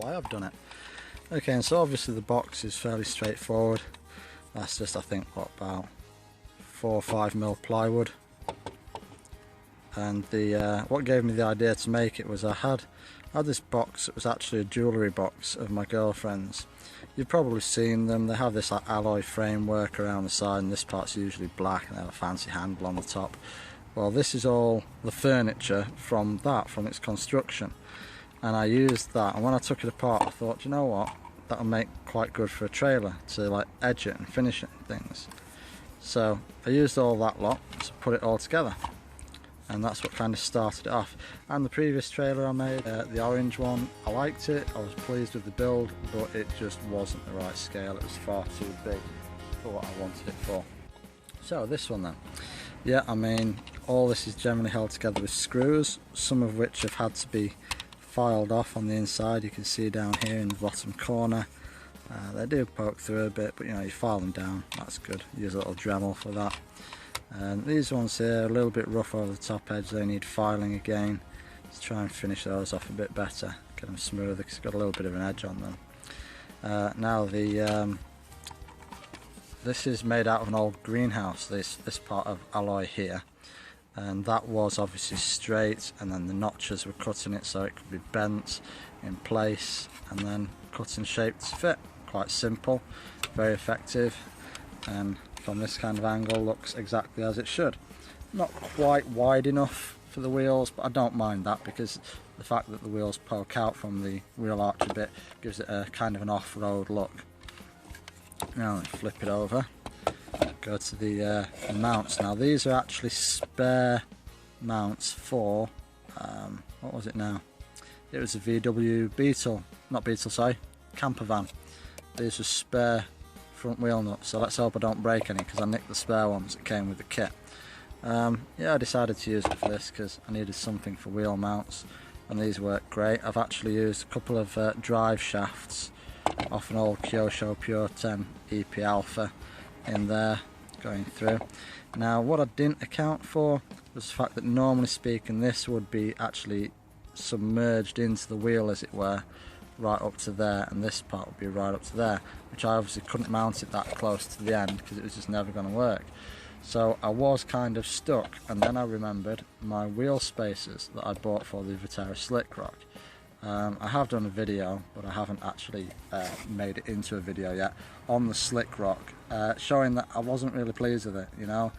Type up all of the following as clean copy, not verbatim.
I have done it. Okay, and so obviously the box is fairly straightforward. That's just, I think, what, about 4 or 5 mil plywood. And the what gave me the idea to make it was I had this box. It was actually a jewellery box of my girlfriend's. You've probably seen them. They have this like alloy framework around the side, and this part's usually black, and they have a fancy handle on the top. Well, this is all the furniture from its construction, and I used that. And when I took it apart, I thought, you know what, that'll make quite good for a trailer to like edge it and finish it and things. So I used all that lot to put it all together, and that's what kind of started it off. And the previous trailer I made, the orange one, I liked it, I was pleased with the build, but it just wasn't the right scale. It was far too big for what I wanted it for. So this one then, yeah, I mean, all this is generally held together with screws, some of which have had to be filed off on the inside. You can see down here in the bottom corner, they do poke through a bit, but you know, you file them down, that's good. Use a little Dremel for that. And these ones here are a little bit rough over the top edge, they need filing again. Let's try and finish those off a bit better, get them smoother, because it's got a little bit of an edge on them. Now this is made out of an old greenhouse, this part of alloy here, and that was obviously straight, and then the notches were cut in it so it could be bent in place and then cut in shape to fit. Quite simple, very effective, and from this kind of angle looks exactly as it should. Not quite wide enough for the wheels, but I don't mind that, because the fact that the wheels poke out from the wheel arch a bit gives it a kind of an off-road look. Now let's flip it over, go to the mounts. Now these are actually spare mounts for, what was it now? It was a VW Beetle, not Beetle, sorry, camper van. These are spare front wheel nuts, so let's hope I don't break any, because I nicked the spare ones that came with the kit. Yeah, I decided to use it for this because I needed something for wheel mounts, and these work great. I've actually used a couple of drive shafts off an old Kyosho Pure 10 EP Alpha in there going through. Now what I didn't account for was the fact that normally speaking this would be actually submerged into the wheel, as it were, right up to there, and this part would be right up to there, which I obviously couldn't mount it that close to the end because it was just never going to work. So I was kind of stuck, and then I remembered my wheel spacers that I bought for the Vitera Slick Rock. I have done a video, but I haven't actually made it into a video yet, on the Slick Rock, showing that I wasn't really pleased with it, you know.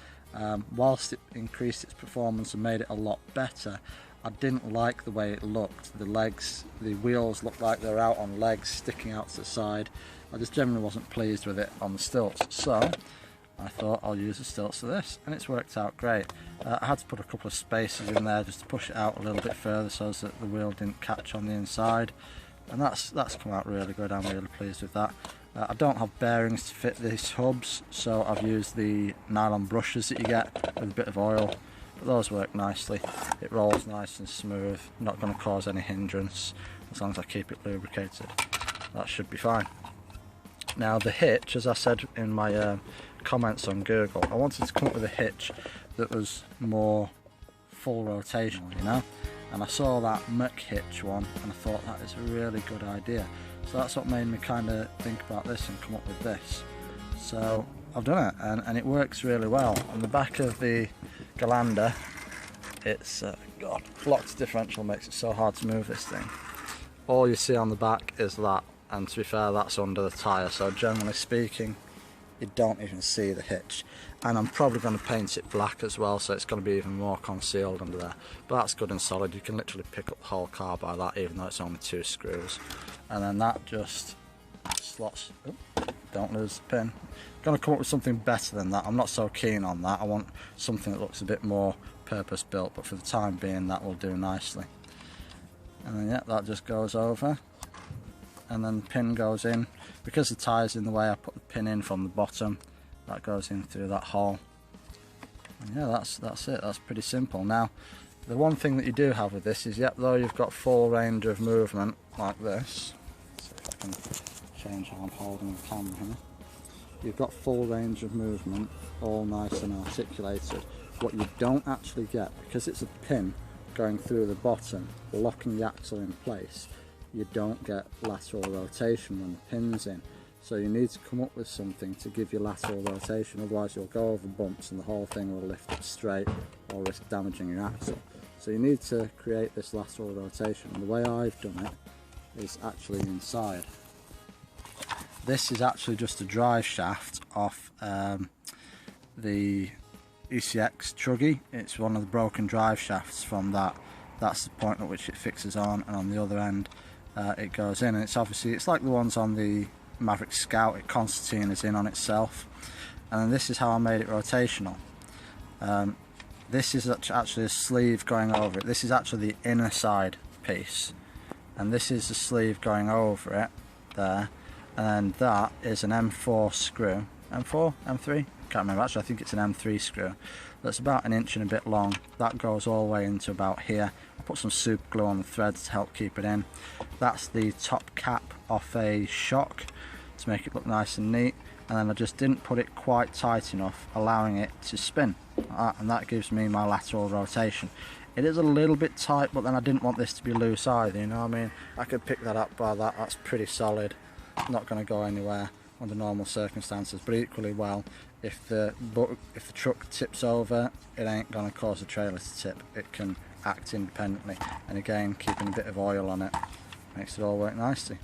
Whilst it increased its performance and made it a lot better, I didn't like the way it looked. The legs, the wheels looked like they were out on legs sticking out to the side. I just generally wasn't pleased with it on the stilts, so I thought I'll use the stilts for this, and it's worked out great. I had to put a couple of spacers in there just to push it out a little bit further so that the wheel didn't catch on the inside, and that's come out really good. I'm really pleased with that. I don't have bearings to fit these hubs, so I've used the nylon brushes that you get with a bit of oil, but those work nicely. It rolls nice and smooth, not going to cause any hindrance as long as I keep it lubricated. That should be fine. Now the hitch, as I said in my comments on Google, I wanted to come up with a hitch that was more full rotation, you know, and I saw that Mach hitch one and I thought that is a really good idea. So that's what made me kind of think about this and come up with this. So I've done it, and it works really well. On the back of the Galander, it's God, locked differential makes it so hard to move this thing. All you see on the back is that, and to be fair, that's under the tyre, so generally speaking you don't even see the hitch. And I'm probably going to paint it black as well, so it's going to be even more concealed under there, but that's good and solid. You can literally pick up the whole car by that, even though it's only 2 screws, and then that just slots. Don't lose the pin. I'm going to come up with something better than that. I'm not so keen on that. I want something that looks a bit more purpose built, but for the time being that will do nicely. And then yeah, that just goes over, and then the pin goes in. Because the tyre's in the way, I put the pin in from the bottom. That goes in through that hole. And yeah, that's it. That's pretty simple. Now, the one thing that you do have with this is, yep, though you've got full range of movement like this. See if I can change how I'm holding the camera here. You've got full range of movement, all nice and articulated. What you don't actually get, because it's a pin going through the bottom, locking the axle in place, you don't get lateral rotation when the pin's in. So you need to come up with something to give you lateral rotation, otherwise you'll go over bumps and the whole thing will lift up straight or risk damaging your axle. So you need to create this lateral rotation, and the way I've done it is actually inside. This is actually just a drive shaft off the ECX Truggy. It's one of the broken drive shafts from that. That's the point at which it fixes on, and on the other end it goes in, and it's like the ones on the Maverick Scout. It concertina is in on itself, and then this is how I made it rotational. This is actually a sleeve going over it. This is actually the inner side piece, and this is the sleeve going over it there, and that is an M4 screw. M4? M3? Can't remember, actually I think it's an M3 screw. That's about 1 inch and a bit long. That goes all the way into about here. I put some super glue on the threads to help keep it in. That's the top cap off a shock to make it look nice and neat, and then I just didn't put it quite tight enough, allowing it to spin, and that gives me my lateral rotation. It is a little bit tight, but then I didn't want this to be loose either, you know what I mean? I could pick that up by that. That's pretty solid, not going to go anywhere under normal circumstances, but equally well, if the truck tips over, it ain't going to cause the trailer to tip. It can act independently, and again, keeping a bit of oil on it makes it all work nicely.